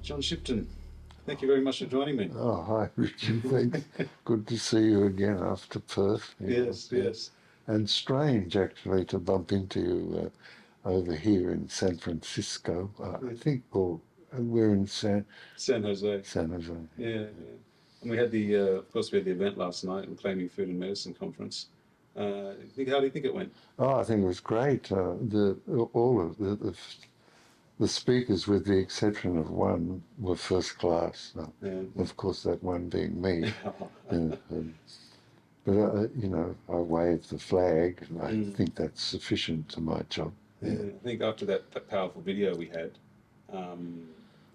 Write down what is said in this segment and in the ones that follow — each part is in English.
John Shipton, thank you very much for joining me. Oh, hi, Richard. Thanks. Good to see you again after Perth. Yes, yes. And strange, actually, to bump into you over here in San Francisco. I think, or we're in San Jose. San Jose. Yeah, yeah. And we had of course, we had the event last night, the Claiming Food and Medicine Conference. How do you think it went? Oh, I think it was great. All of the speakers, with the exception of one, were first class. Yeah. Of course, that one being me. But, I waved the flag, and I think that's sufficient to my job. Yeah. I think after that powerful video we had,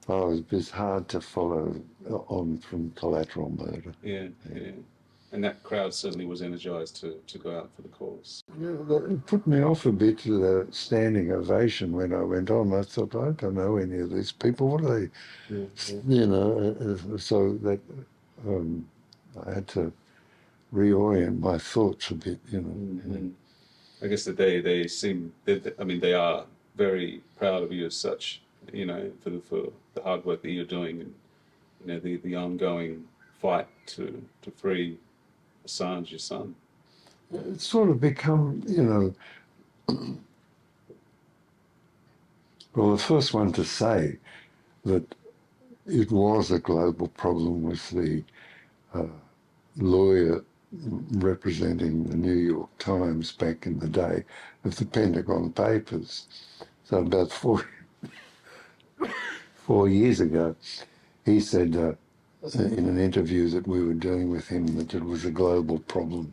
it was hard to follow on from collateral murder. Yeah. And that crowd certainly was energized to go out for the cause. Yeah, it put me off a bit, the standing ovation when I went on. I thought, I don't know any of these people. What are they? Yeah. So that I had to reorient my thoughts a bit, I guess that they seem, they are very proud of you as such, for the hard work that you're doing, and the ongoing fight to free Assange, your son. It's sort of become, well, the first one to say that it was a global problem was the lawyer representing the New York Times back in the day of the Pentagon Papers. So about 4 years ago, he said in an interview that we were doing with him that it was a global problem.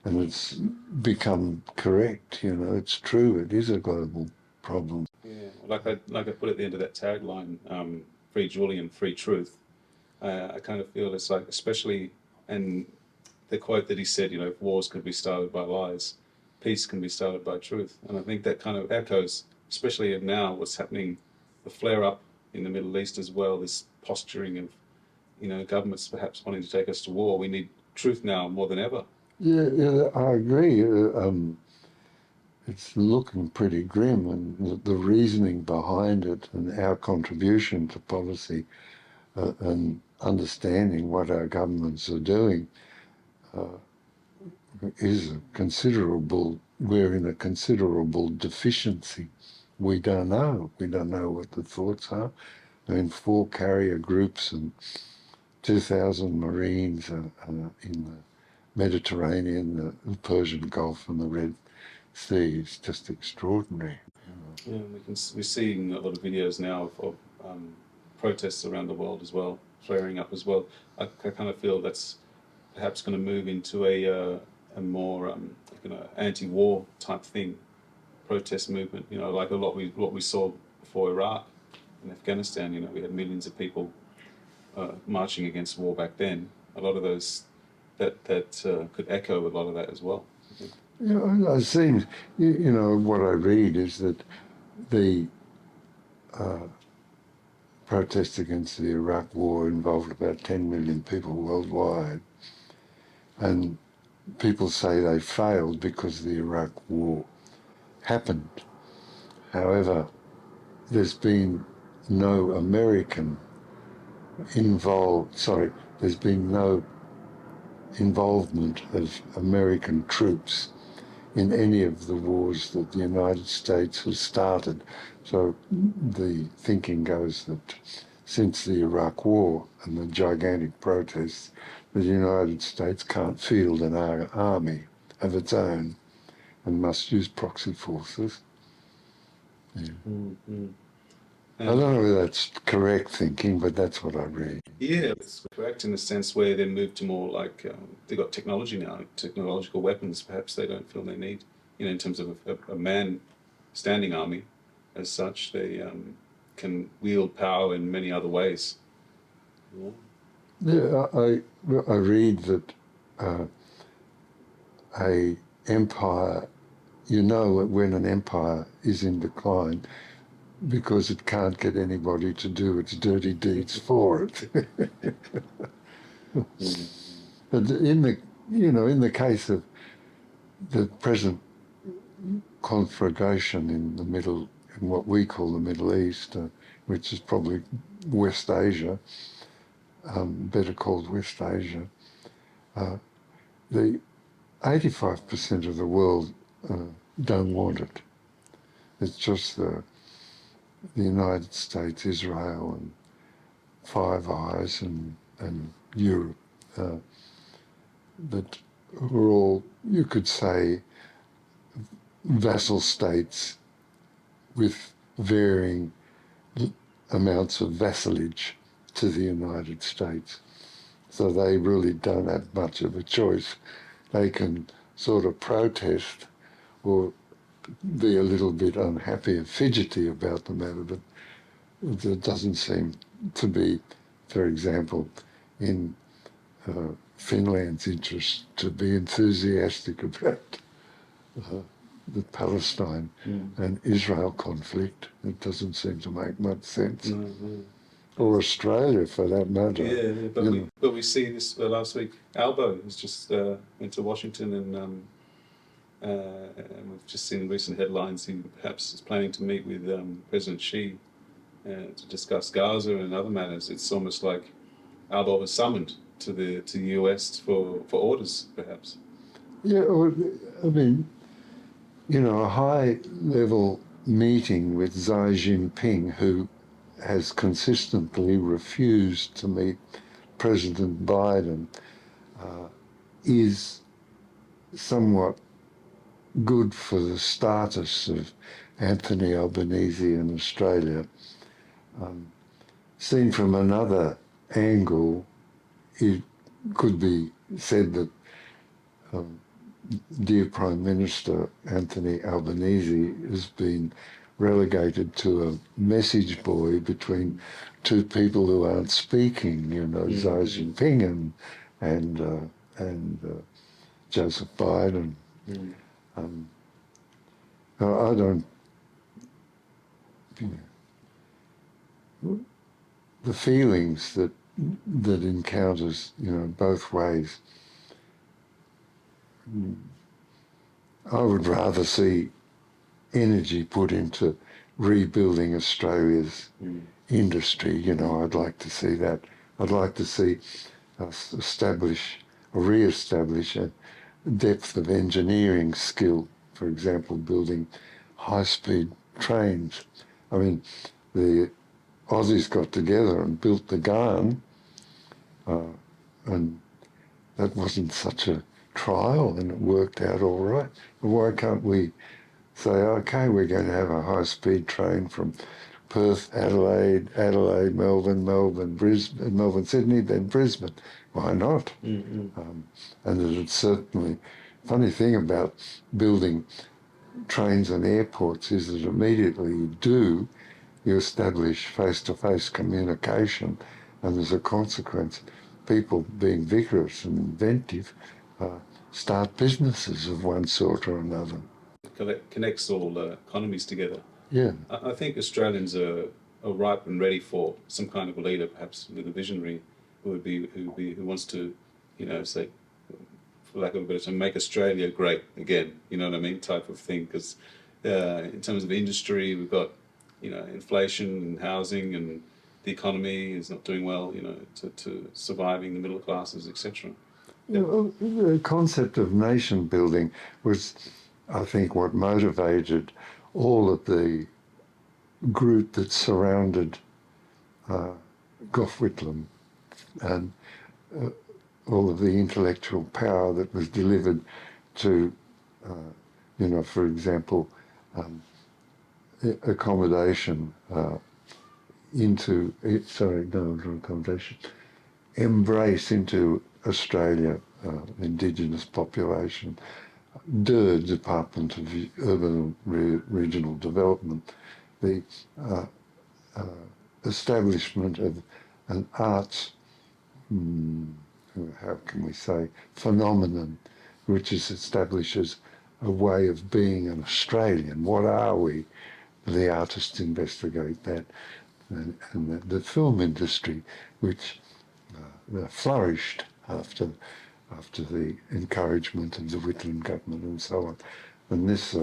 And it's become correct, it's true, it is a global problem. Yeah, like I put at the end of that tagline, free Julian, free truth. I kind of feel it's like, especially, and the quote that he said, if wars could be started by lies, peace can be started by truth. And I think that kind of echoes, especially now, what's happening, the flare-up in the Middle East as well, this posturing of, governments perhaps wanting to take us to war. We need truth now more than ever. Yeah, I agree. It's looking pretty grim, and the reasoning behind it and our contribution to policy and understanding what our governments are doing is considerable. We're in a considerable deficiency. We don't know. We don't know what the thoughts are. 4 carrier groups and 2,000 Marines in the Mediterranean, the Persian Gulf and the Red Sea. It's just extraordinary. Yeah, we're seeing a lot of videos now of protests around the world as well, flaring up as well. I kind of feel that's perhaps going to move into a more anti-war type thing, protest movement. Like what we saw before Iraq and Afghanistan. We had millions of people marching against war back then. A lot of those that could echo a lot of that as well. It seems, what I read is that the protests against the Iraq war involved about 10 million people worldwide. And people say they failed because the Iraq war happened. However, there's been no American there's been no involvement of American troops in any of the wars that the United States has started. So the thinking goes that since the Iraq War and the gigantic protests, the United States can't field an army of its own and must use proxy forces. Yeah. Mm-hmm. I don't know whether that's correct thinking, but that's what I read. Yeah, it's correct in the sense where they moved to more like they've got technology now, technological weapons. Perhaps they don't feel they need, in terms of a man-standing army, as such. They can wield power in many other ways. Yeah, I read that a empire, when an empire is in decline, because it can't get anybody to do its dirty deeds for it. But in the case of the present conflagration in what we call the Middle East, which is probably West Asia, better called West Asia, the 85% of the world don't want it. It's just the United States, Israel, and Five Eyes, and Europe that were all, you could say, vassal states with varying amounts of vassalage to the United States. So they really don't have much of a choice. They can sort of protest or be a little bit unhappy and fidgety about the matter, but there doesn't seem to be, for example, in Finland's interest to be enthusiastic about the Palestine and Israel conflict. It doesn't seem to make much sense. No. Or Australia, for that matter. Yeah, but we see this last week. Albo has just went to Washington, and we've just seen recent headlines. He perhaps is planning to meet with President Xi to discuss Gaza and other matters. It's almost like Albo was summoned to the US for orders, perhaps. Yeah, I mean, a high-level meeting with Xi Jinping, who has consistently refused to meet President Biden, is somewhat good for the status of Anthony Albanese in Australia. Seen from another angle, it could be said that dear Prime Minister Anthony Albanese has been relegated to a message boy between two people who aren't speaking, Xi Jinping and Joseph Biden. I don't. The feelings that encounters, both ways. I would rather see energy put into rebuilding Australia's industry. I'd like to see that. I'd like to see us re-establish a depth of engineering skill, for example, building high-speed trains. I mean, the Aussies got together and built the Garn, and that wasn't such a trial, and it worked out all right. Why can't we say, okay, we're going to have a high-speed train from Perth, Adelaide, Melbourne, Brisbane, Melbourne, Sydney, then Brisbane? Why not? And it's certainly, funny thing about building trains and airports is that immediately you establish face-to-face communication, and as a consequence, people being vigorous and inventive start businesses of one sort or another. Connects all economies together. Yeah. I think Australians are ripe and ready for some kind of a leader, perhaps with a visionary, who wants to, say, for lack of a better term, make Australia great again. You know what I mean? Type of thing. Because in terms of industry, we've got inflation and housing, and the economy is not doing well. To surviving the middle classes, etc. The concept of nation building was, I think, what motivated all of the group that surrounded Gough Whitlam, and all of the intellectual power that was delivered to, for example, accommodation embrace into Australia, Indigenous population, Department of Urban and Regional Development, the establishment of an arts, how can we say, phenomenon, which establishes a way of being an Australian. What are we? The artists investigate that, and the film industry, which flourished after the encouragement of the Whitlam government and so on. And this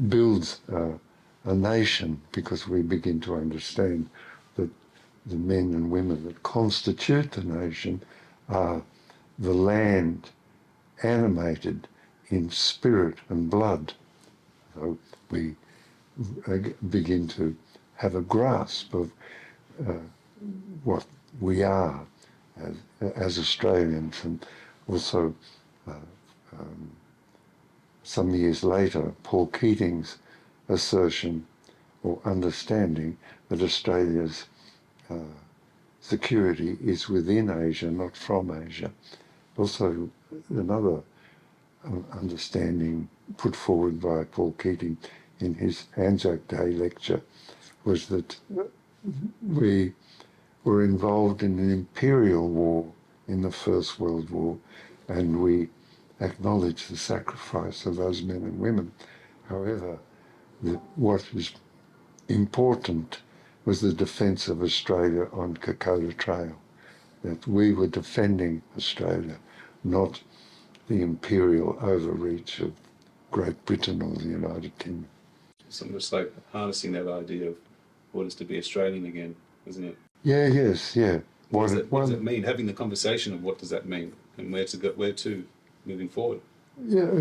builds a nation, because we begin to understand that the men and women that constitute the nation are the land animated in spirit and blood. So we begin to have a grasp of what we are as Australians, and also some years later, Paul Keating's assertion or understanding that Australia's security is within Asia, not from Asia. Also, another understanding put forward by Paul Keating in his Anzac Day lecture was that we were involved in an imperial war in the First World War, and we acknowledge the sacrifice of those men and women. However, what is important was the defence of Australia on Kokoda Trail, that we were defending Australia, not the imperial overreach of Great Britain or the United Kingdom. It's almost like harnessing that idea of what is to be Australian again, isn't it? Yeah, yes, yeah. What does it mean? Having the conversation of what does that mean and where to go, where to moving forward. Yeah.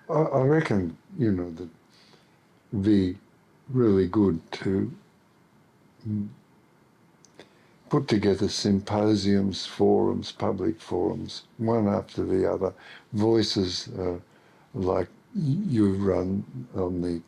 I reckon, that it'd be really good to put together symposiums, forums, public forums, one after the other, voices like you run on the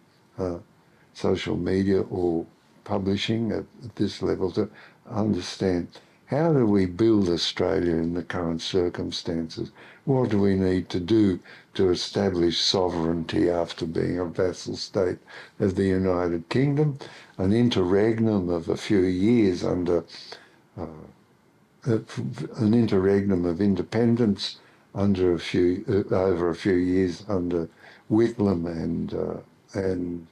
social media or publishing at this level, to understand how do we build Australia in the current circumstances? What do we need to do to establish sovereignty after being a vassal state of the United Kingdom? An interregnum of a few years under an interregnum of independence over a few years under Whitlam and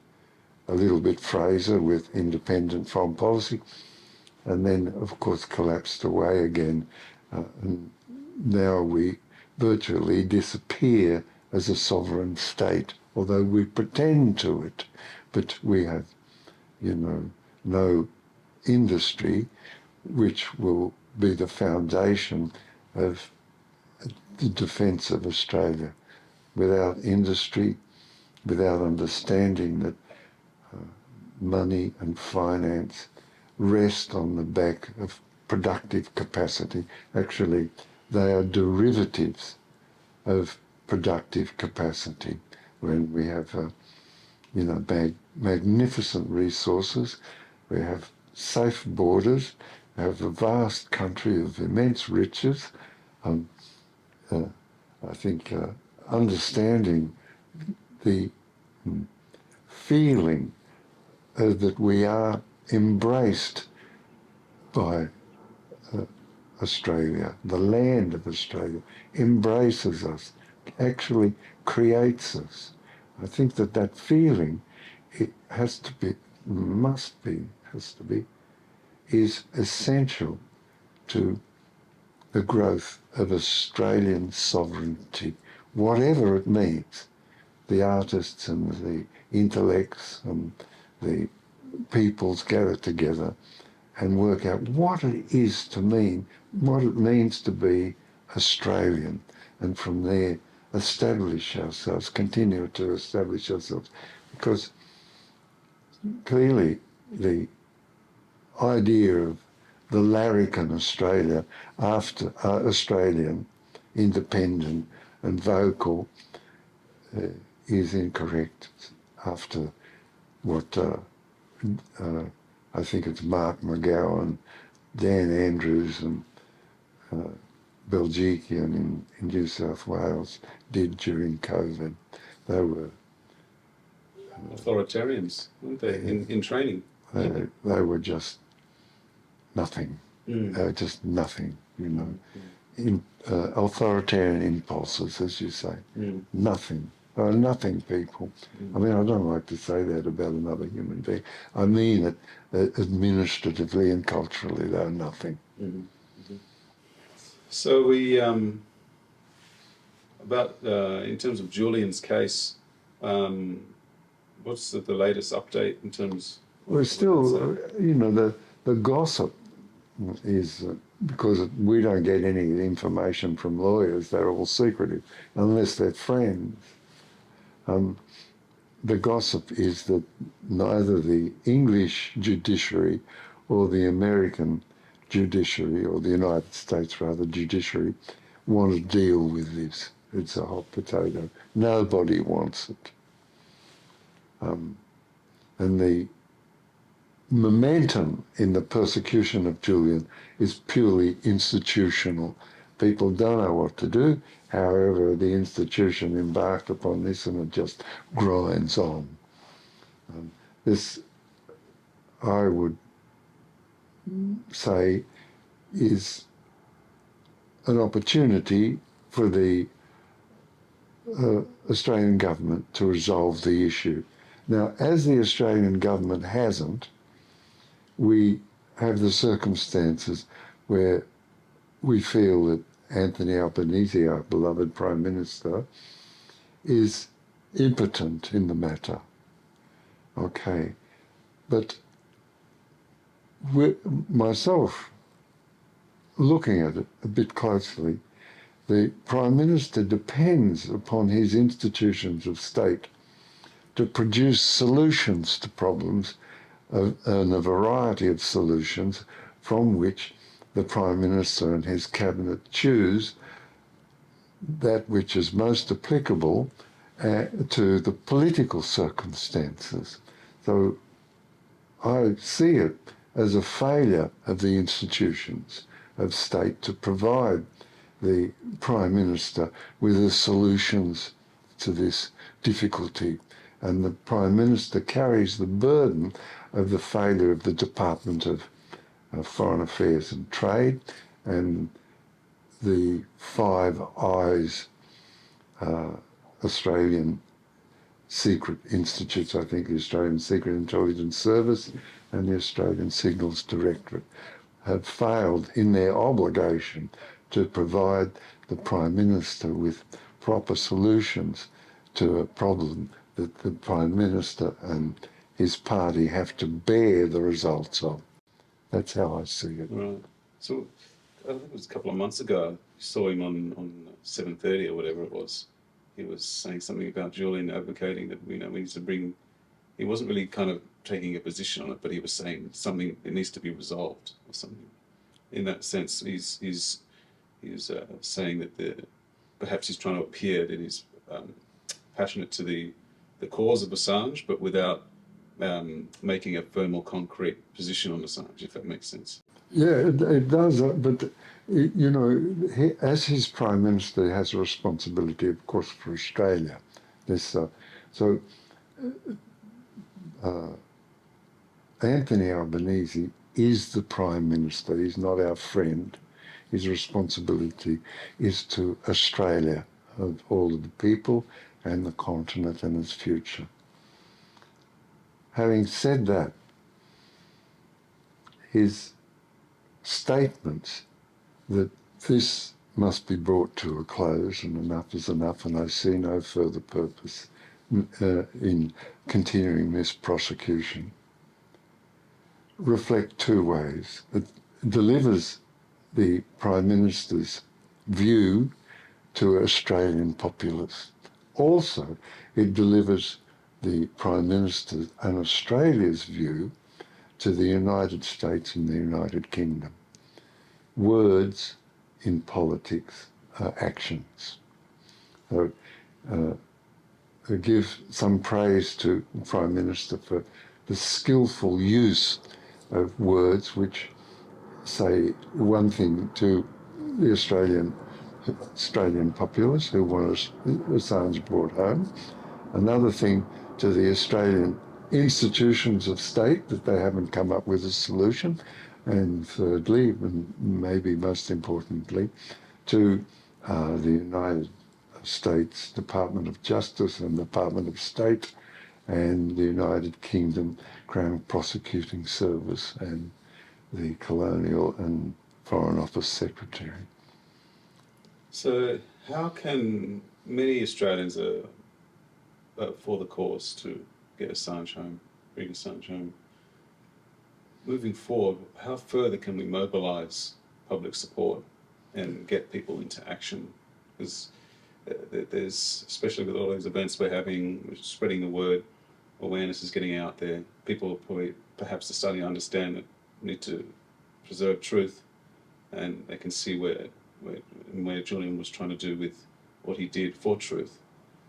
a little bit Fraser with independent foreign policy, and then of course collapsed away again. And now we virtually disappear as a sovereign state, although we pretend to it, but we have, no industry which will be the foundation of the defence of Australia. Without industry, without understanding that money and finance rest on the back of productive capacity. Actually, they are derivatives of productive capacity. When we have, magnificent resources, we have safe borders, we have a vast country of immense riches. I think understanding the feeling that we are embraced by Australia, the land of Australia, embraces us, actually creates us. I think that feeling, it is essential to the growth of Australian sovereignty, whatever it means. The artists and the intellects and the peoples gather together and work out what it means to be Australian, and from there continue to establish ourselves, because clearly the idea of the larrikin Australia after Australian, independent and vocal is incorrect after what I think it's Mark McGowan, Dan Andrews and Belgikian in New South Wales did during COVID. They were authoritarians, weren't they, in training? They were just nothing. They were just nothing, authoritarian impulses, as you say. Nothing. They are nothing people. I mean, I don't like to say that about another human being. I mean it administratively and culturally, they are nothing. So we, in terms of Julian's case, what's the latest update in terms of We're what still, that's the gossip is because we don't get any information from lawyers. They're all secretive unless they're friends. The gossip is that neither the English judiciary or the American judiciary, or the United States rather, judiciary, want to deal with this. It's a hot potato. Nobody wants it. And the momentum in the persecution of Julian is purely institutional. People don't know what to do. However, the institution embarked upon this and it just grinds on. This, I would say, is an opportunity for the Australian government to resolve the issue. Now, as the Australian government hasn't, we have the circumstances where we feel that Anthony Albanese, our beloved Prime Minister, is impotent in the matter. Okay, but myself, looking at it a bit closely, the Prime Minister depends upon his institutions of state to produce solutions to problems and a variety of solutions from which the Prime Minister and his cabinet choose that which is most applicable to the political circumstances. So I see it as a failure of the institutions of state to provide the Prime Minister with the solutions to this difficulty. And the Prime Minister carries the burden of the failure of the Department of Foreign Affairs and Trade and the Five Eyes Australian secret institutes, I think the Australian Secret Intelligence Service and the Australian Signals Directorate, have failed in their obligation to provide the Prime Minister with proper solutions to a problem that the Prime Minister and his party have to bear the results of. That's how I see it. right. So I think it was a couple of months ago. You saw him on 7:30 or whatever it was. He was saying something about Julian advocating that we need to bring. He wasn't really kind of taking a position on it, but he was saying something that needs to be resolved or something. In that sense, he's saying that perhaps he's trying to appear that he's passionate to the cause of Assange, but without making a firm or concrete position on Assange, if that makes sense. Yeah, it does, but as his Prime Minister, he has a responsibility, of course, for Australia. Anthony Albanese is the Prime Minister. He's not our friend. His responsibility is to Australia, of all of the people and the continent and its future. Having said that, his statements that this must be brought to a close and enough is enough and I see no further purpose in continuing this prosecution reflect two ways. It delivers the Prime Minister's view to Australian populace. Also, it delivers the Prime Minister's and Australia's view to the United States and the United Kingdom. Words in politics are actions. So, I give some praise to the Prime Minister for the skillful use of words which say one thing to the Australian populace who want Assange brought home, another thing to the Australian institutions of state that they haven't come up with a solution, and thirdly, and maybe most importantly, to the United States Department of Justice and Department of State and the United Kingdom Crown Prosecuting Service and the Colonial and Foreign Office Secretary. So how can many Australians are for the cause too? get Assange home, bring Assange home. Moving forward, how further can we mobilise public support and get people into action? Because there's, especially with all these events we're having, spreading the word, awareness is getting out there. People probably perhaps are starting to understand that we need to preserve truth, and they can see where Julian was trying to do with what he did for truth.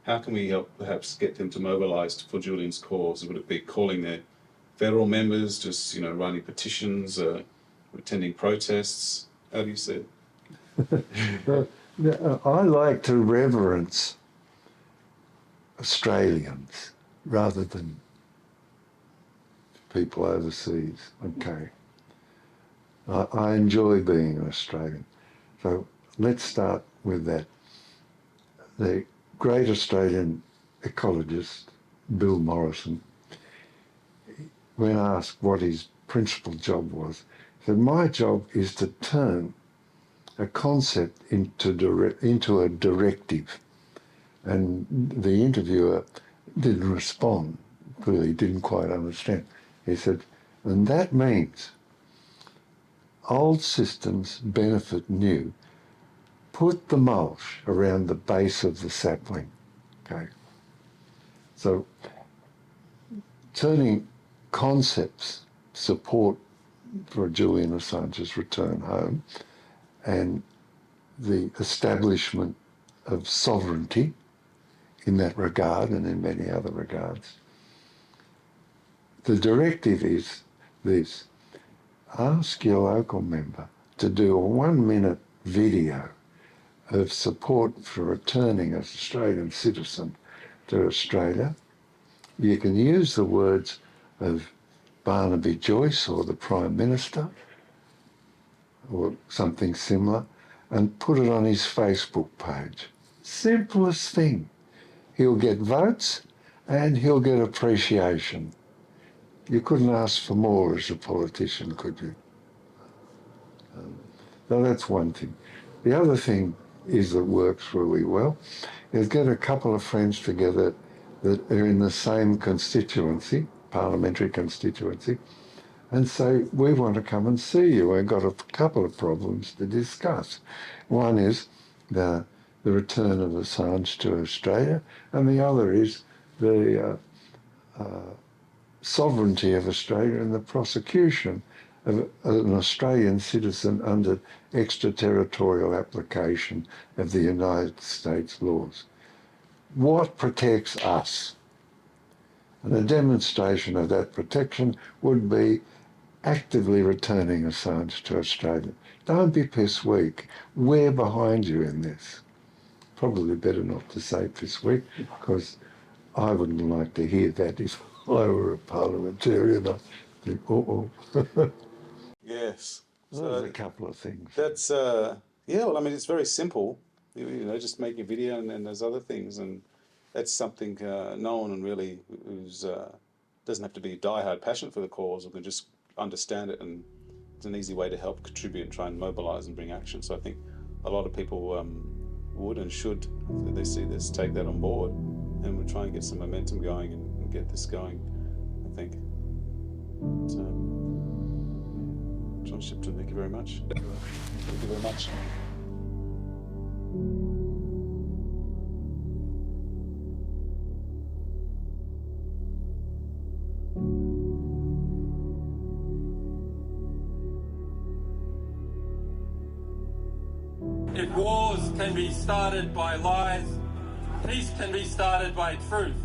How can we help perhaps get them to mobilise for Julian's cause? Would it be calling their federal members, just writing petitions, attending protests? How do you see it? I like to reverence Australians rather than people overseas. Okay. I enjoy being an Australian. So let's start with that. The great Australian ecologist, Bill Morrison, when asked what his principal job was, he said, "My job is to turn a concept into a directive." And the interviewer didn't respond, clearly didn't quite understand. He said, "And that means old systems benefit new. Put the mulch around the base of the sapling." Okay. So turning concepts, support for Julian Assange's return home, and the establishment of sovereignty in that regard and in many other regards. The directive is this: ask your local member to do a 1-minute video of support for returning an Australian citizen to Australia. You can use the words of Barnaby Joyce or the Prime Minister or something similar, and put it on his Facebook page. Simplest thing. He'll get votes and he'll get appreciation. You couldn't ask for more as a politician, could you? So that's one thing. The other thing is that works really well is get a couple of friends together that are in the same constituency, parliamentary constituency, and say, "We want to come and see you. We've got a couple of problems to discuss." One is the return of Assange to Australia, and the other is the sovereignty of Australia and the prosecution of an Australian citizen under extraterritorial application of the United States laws. What protects us? And a demonstration of that protection would be actively returning Assange to Australia. Don't be piss weak. We're behind you in this. Probably better not to say piss weak, because I wouldn't like to hear that if I were a parliamentarian. I'd think, oh. Yes. There's a couple of things. That's, yeah, well, I mean, it's very simple. Just make a video and there's other things. And that's something no one really who's doesn't have to be diehard passionate for the cause, or can just understand it, and it's an easy way to help contribute and try and mobilise and bring action. So I think a lot of people would and should, if they see this, take that on board, and we'll try and get some momentum going and get this going, I think. So, John Shipton, thank you very much. Thank you very much. If wars can be started by lies, peace can be started by truth.